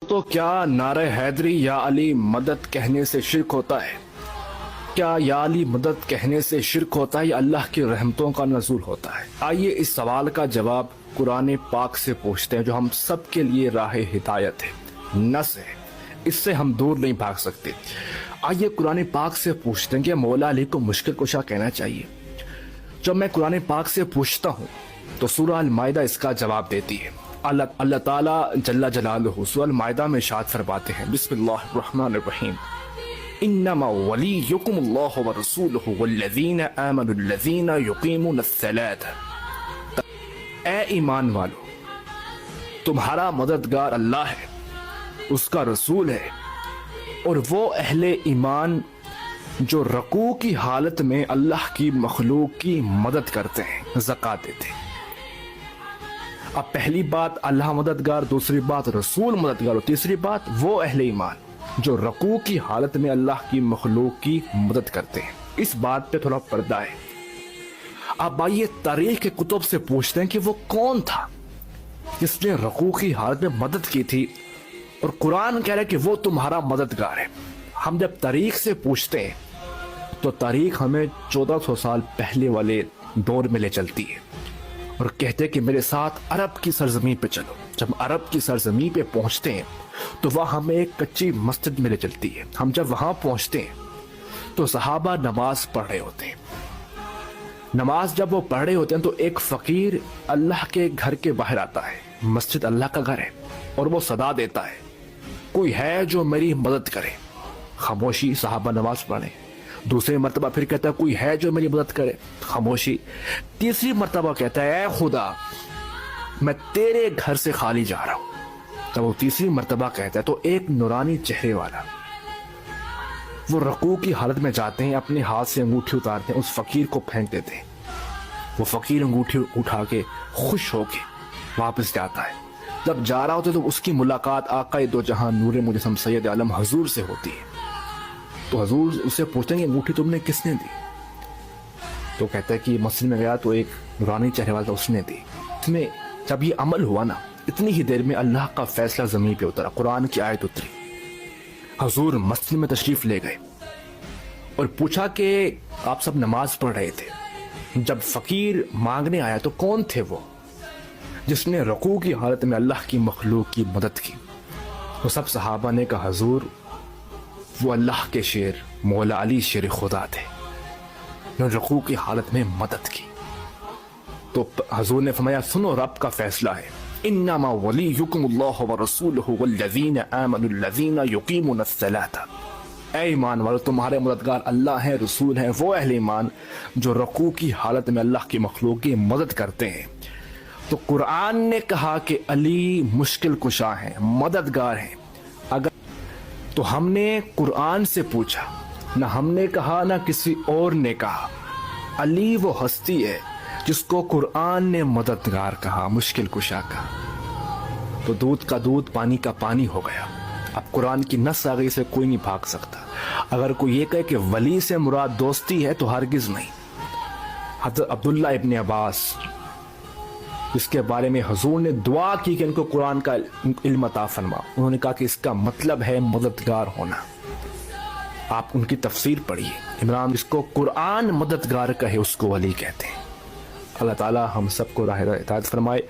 تو کیا نعرہ حیدری یا علی مدد کہنے سے شرک ہوتا ہے؟ کیا یا علی مدد کہنے سے شرک ہوتا ہے یا اللہ کی رحمتوں کا نزول ہوتا ہے؟ آئیے اس سوال کا جواب قرآن پاک سے پوچھتے ہیں جو ہم سب کے لیے راہ ہدایت ہے، نس ہے، اس سے ہم دور نہیں بھاگ سکتے۔ آئیے قرآن پاک سے پوچھتے ہیں کہ مولا علی کو مشکل کشا کہنا چاہیے۔ جب میں قرآن پاک سے پوچھتا ہوں تو سورہ المائدہ اس کا جواب دیتی ہے۔ اللہ تعالیٰ جل جلالہ سورہ المائدہ میں ارشاد فرماتے ہیں، بسم اللہ الرحمن الرحیم، انما ولیکم اللہ ورسولہ والذین آمنوا الذین یقیمون الصلاۃ۔ اے ایمان والو، تمہارا مددگار اللہ ہے، اس کا رسول ہے، اور وہ اہل ایمان جو رکوع کی حالت میں اللہ کی مخلوق کی مدد کرتے ہیں، زکوٰۃ دیتے ہیں۔ اب پہلی بات اللہ مددگار، دوسری بات رسول مددگار، اور تیسری بات وہ اہل ایمان جو رکوع کی حالت میں اللہ کی مخلوق کی مدد کرتے ہیں۔ اس بات پہ تھوڑا پردہ ہے۔ اب آئیے تاریخ کے کتب سے پوچھتے ہیں کہ وہ کون تھا جس نے رکوع کی حالت میں مدد کی تھی، اور قرآن کہہ رہا ہے کہ وہ تمہارا مددگار ہے۔ ہم جب تاریخ سے پوچھتے ہیں تو تاریخ ہمیں 1400 سال پہلے والے دور میں لے چلتی ہے، اور کہتے ہیں کہ میرے ساتھ عرب کی سرزمین پہ چلو۔ جب عرب کی سرزمین پہ پہنچتے ہیں تو وہاں ہمیں ایک کچی مسجد میں لے چلتی ہے۔ ہم جب وہاں پہنچتے ہیں تو صحابہ نماز پڑھ رہے ہوتے ہیں۔ نماز جب وہ پڑھ رہے ہوتے ہیں تو ایک فقیر اللہ کے گھر کے باہر آتا ہے، مسجد اللہ کا گھر ہے، اور وہ صدا دیتا ہے، کوئی ہے جو میری مدد کرے؟ خاموشی، صحابہ نماز پڑھیں۔ دوسری مرتبہ پھر کہتا ہے کوئی ہے جو میری مدد کرے؟ خاموشی۔ تیسری مرتبہ کہتا ہے اے خدا، میں تیرے گھر سے خالی جا رہا ہوں۔ جب وہ تیسری مرتبہ کہتا ہے تو ایک نورانی چہرے والا وہ رکوع کی حالت میں جاتے ہیں، اپنے ہاتھ سے انگوٹھی اتارتے ہیں، اس فقیر کو پھینک دیتے ہیں۔ وہ فقیر انگوٹھی اٹھا کے خوش ہو کے واپس جاتا ہے۔ جب جا رہا ہوتا ہے تو اس کی ملاقات آقا دو جہاں نور مجسم سید عالم حضور سے ہوتی ہے۔ تو حضور اس سے پوچھتے ہیں کہ انگوٹھی تم نے کس نے دی؟ تو کہتا ہے کہ مسجد میں گیا تو ایک نورانی چہرے والا اس نے دی۔ اس میں جب یہ عمل ہوا نا، اتنی ہی دیر میں اللہ کا فیصلہ زمین پہ اترا، قرآن کی آیت اتری۔ حضور مسجد میں تشریف لے گئے اور پوچھا کہ آپ سب نماز پڑھ رہے تھے، جب فقیر مانگنے آیا تو کون تھے وہ جس نے رکوع کی حالت میں اللہ کی مخلوق کی مدد کی؟ تو سب صحابہ نے کہا حضور وہ اللہ کے شیر مولا علی شیر خدا تھے، انہوں نے رکوع کی حالت میں مدد کی۔ تو حضور نے فرمایا سنو، رب کا فیصلہ ہے، انما ولیکم اللہ ورسولہ والذین آمنوا الذین یقیمون الصلاۃ۔ اے ایمان والو، تمہارے مددگار اللہ ہیں، رسول ہیں، وہ اہل ایمان جو رکوع کی حالت میں اللہ کی مخلوق کی مدد کرتے ہیں۔ تو قرآن نے کہا کہ علی مشکل کشا ہیں، مددگار ہیں۔ اگر تو ہم نے قرآن سے پوچھا، نہ ہم نے کہا نہ کسی اور نے کہا، علی وہ ہستی ہے جس کو قرآن نے مددگار کہا، مشکل کشا کہا۔ تو دودھ کا دودھ، پانی کا پانی ہو گیا۔ اب قرآن کی نص آ گئی، سے کوئی نہیں بھاگ سکتا۔ اگر کوئی یہ کہے کہ ولی سے مراد دوستی ہے تو ہرگز نہیں۔ حضرت عبداللہ ابن عباس جس کے بارے میں حضور نے دعا کی کہ ان کو قرآن کا علم عطا فرما، انہوں نے کہا کہ اس کا مطلب ہے مددگار ہونا۔ آپ ان کی تفسیر پڑھیے، عمران جس کو قرآن مددگار کہے اس کو ولی کہتے ہیں۔ اللہ تعالی ہم سب کو راہ ہدایت فرمائے۔